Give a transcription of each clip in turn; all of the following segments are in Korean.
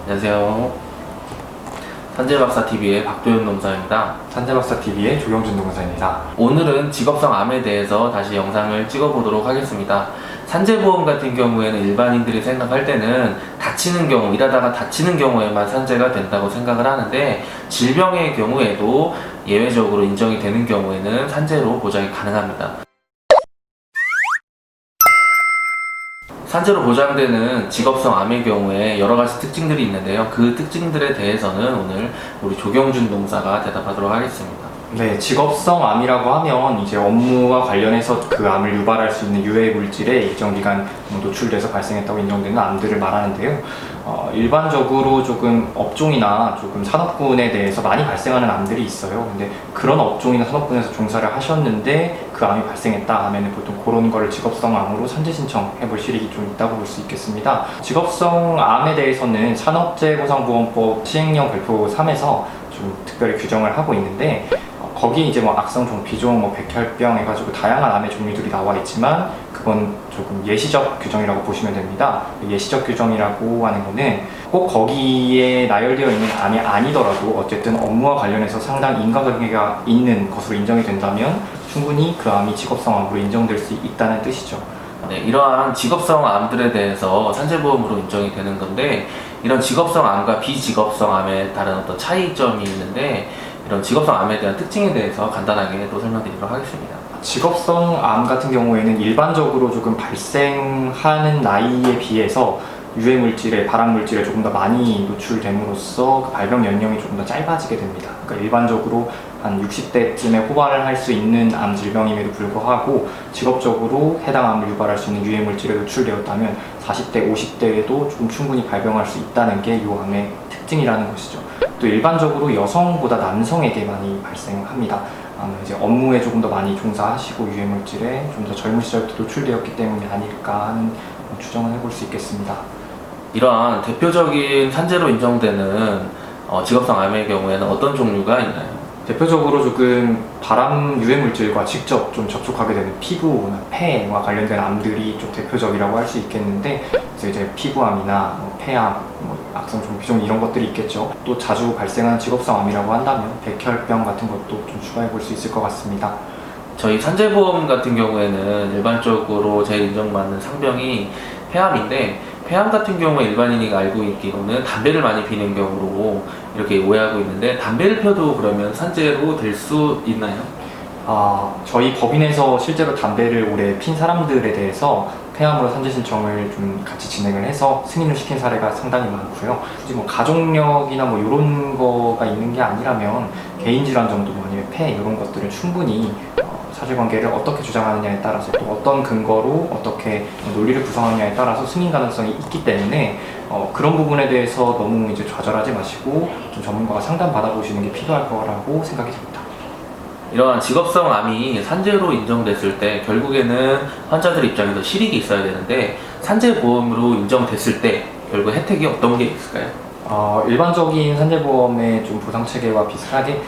안녕하세요. 산재박사TV의 박도현 농사입니다. 산재박사TV의 조경준 농사입니다. 오늘은 직업성 암에 대해서 다시 영상을 찍어보도록 하겠습니다. 산재보험 같은 경우에는 일반인들이 생각할 때는 다치는 경우, 일하다가 다치는 경우에만 산재가 된다고 생각을 하는데, 질병의 경우에도 예외적으로 인정이 되는 경우에는 산재로 보장이 가능합니다. 산재로 보장되는 직업성 암의 경우에 여러 가지 특징들이 있는데요. 그 특징들에 대해서는 오늘 우리 조경준 농사가 대답하도록 하겠습니다. 네, 직업성 암이라고 하면 이제 업무와 관련해서 그 암을 유발할 수 있는 유해 물질에 일정 기간 노출돼서 발생했다고 인정되는 암들을 말하는데요. 일반적으로 조금 업종이나 조금 산업군에 대해서 많이 발생하는 암들이 있어요. 근데 그런 업종이나 산업군에서 종사를 하셨는데 그 암이 발생했다 하면은 보통 그런 걸 직업성 암으로 산재 신청해 볼 실익이 좀 있다고 볼 수 있겠습니다. 직업성 암에 대해서는 산업재해보상보험법 시행령 발표 3에서 좀 특별히 규정을 하고 있는데, 거기 이제 뭐 악성 종피종, 백혈병 해가지고 다양한 암의 종류들이 나와 있지만 그건 조금 예시적 규정이라고 보시면 됩니다. 예시적 규정이라고 하는 거는 꼭 거기에 나열되어 있는 암이 아니더라도 어쨌든 업무와 관련해서 상당 인과관계가 있는 것으로 인정이 된다면 충분히 그 암이 직업성 암으로 인정될 수 있다는 뜻이죠. 네, 이러한 직업성 암들에 대해서 산재보험으로 인정이 되는 건데, 이런 직업성 암과 비직업성 암의 다른 어떤 차이점이 있는데, 이런 직업성 암에 대한 특징에 대해서 간단하게 또 설명드리도록 하겠습니다. 직업성 암 같은 경우에는 일반적으로 조금 발생하는 나이에 비해서 유해 물질에, 발암 물질에 조금 더 많이 노출됨으로써 그 발병 연령이 조금 더 짧아지게 됩니다. 그러니까 일반적으로 한 60대쯤에 호발을 할 수 있는 암 질병임에도 불구하고 직업적으로 해당 암을 유발할 수 있는 유해 물질에 노출되었다면 40대, 50대에도 좀 충분히 발병할 수 있다는 게 이 암의 특징이라는 것이죠. 또 일반적으로 여성보다 남성에게 많이 발생합니다. 이제 업무에 조금 더 많이 종사하시고 유해 물질에 좀 더 젊은 시절부터 노출되었기 때문이 아닐까 하는 추정을 해볼 수 있겠습니다. 이러한 대표적인 산재로 인정되는 직업성 암의 경우에는 어떤 종류가 있나요? 대표적으로 조금 발암 유해 물질과 직접 좀 접촉하게 되는 피부나 폐와 관련된 암들이 좀 대표적이라고 할 수 있겠는데, 이제 피부암이나 폐암, 악성 종피종 이런 것들이 있겠죠. 또 자주 발생하는 직업성 암이라고 한다면 백혈병 같은 것도 좀 추가해 볼 수 있을 것 같습니다. 저희 산재보험 같은 경우에는 일반적으로 제일 인정받는 상병이 폐암인데, 폐암 같은 경우에 일반인이 알고 있기로는 담배를 많이 피는 경우로 이렇게 오해하고 있는데, 담배를 펴도 그러면 산재로 될 수 있나요? 저희 법인에서 실제로 담배를 오래 핀 사람들에 대해서 폐암으로 산재 신청을 좀 같이 진행을 해서 승인을 시킨 사례가 상당히 많고요. 이제 가족력이나 이런 거가 있는 게 아니라면 개인 질환 정도, 아니면 폐 이런 것들은 충분히 사실관계를 어떻게 주장하느냐에 따라서, 또 어떤 근거로 어떻게 논리를 구성하느냐에 따라서 승인 가능성이 있기 때문에 그런 부분에 대해서 너무 이제 좌절하지 마시고 좀 전문가가 상담 받아보시는 게 필요할 거라고 생각이 됩니다. 이러한 직업성 암이 산재로 인정됐을 때 결국에는 환자들 입장에서 실익이 있어야 되는데, 산재보험으로 인정됐을 때 결국 혜택이 어떤 게 있을까요? 일반적인 산재보험의 좀 보상체계와 비슷하게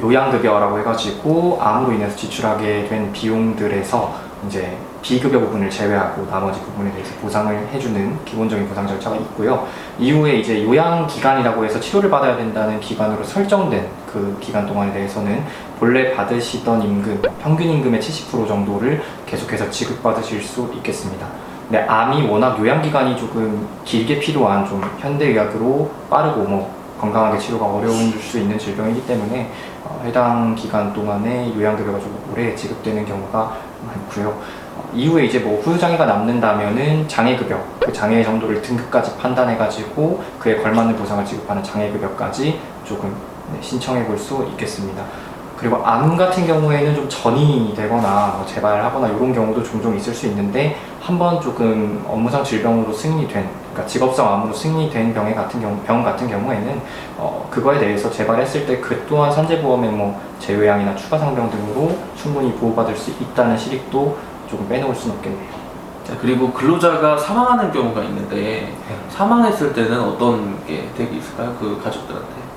요양급여라고 해가지고 암으로 인해서 지출하게 된 비용들에서 이제 비급여 부분을 제외하고 나머지 부분에 대해서 보상을 해주는 기본적인 보상 절차가 있고요. 이후에 이제 요양기간이라고 해서 치료를 받아야 된다는 기간으로 설정된 그 기간 동안에 대해서는 본래 받으시던 임금, 평균 임금의 70% 정도를 계속해서 지급받으실 수 있겠습니다. 근데 암이 워낙 요양기간이 조금 길게 필요한 좀 현대의학으로 빠르고 건강하게 치료가 어려울 수 있는 질병이기 때문에 해당 기간 동안에 요양급여가 좀 오래 지급되는 경우가 많고요. 이후에 이제 후유장애가 남는다면은 장애급여, 그 장애 정도를 등급까지 판단해가지고 그에 걸맞는 보상을 지급하는 장애급여까지 조금 신청해 볼 수 있겠습니다. 그리고 암 같은 경우에는 좀 전이 되거나 재발하거나 이런 경우도 종종 있을 수 있는데, 한번 조금 업무상 질병으로 승인이 된, 그러니까 직업성 암으로 승인이 된 병 같은 경우에는 그거에 대해서 재발했을 때 그 또한 산재보험의 재요양이나 추가 상병 등으로 충분히 보호받을 수 있다는 실익도 조금 빼놓을 수는 없겠네요. 자, 그리고 근로자가 사망하는 경우가 있는데, 사망했을 때는 어떤 게 혜택이 있을까요? 그 가족들한테?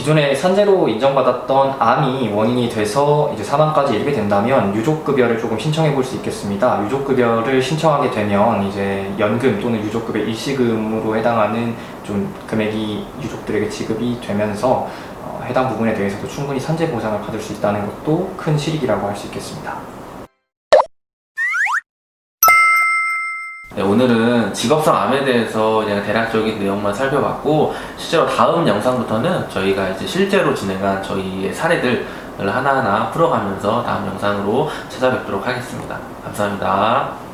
기존에 산재로 인정받았던 암이 원인이 돼서 이제 사망까지 이르게 된다면 유족급여를 조금 신청해 볼 수 있겠습니다. 유족급여를 신청하게 되면 이제 연금 또는 유족급여 일시금으로 해당하는 좀 금액이 유족들에게 지급이 되면서 해당 부분에 대해서도 충분히 산재 보상을 받을 수 있다는 것도 큰 실익이라고 할 수 있겠습니다. 네, 오늘은 직업성 암에 대해서 그냥 대략적인 내용만 살펴봤고, 실제로 다음 영상부터는 저희가 이제 실제로 진행한 저희의 사례들을 하나하나 풀어가면서 다음 영상으로 찾아뵙도록 하겠습니다. 감사합니다.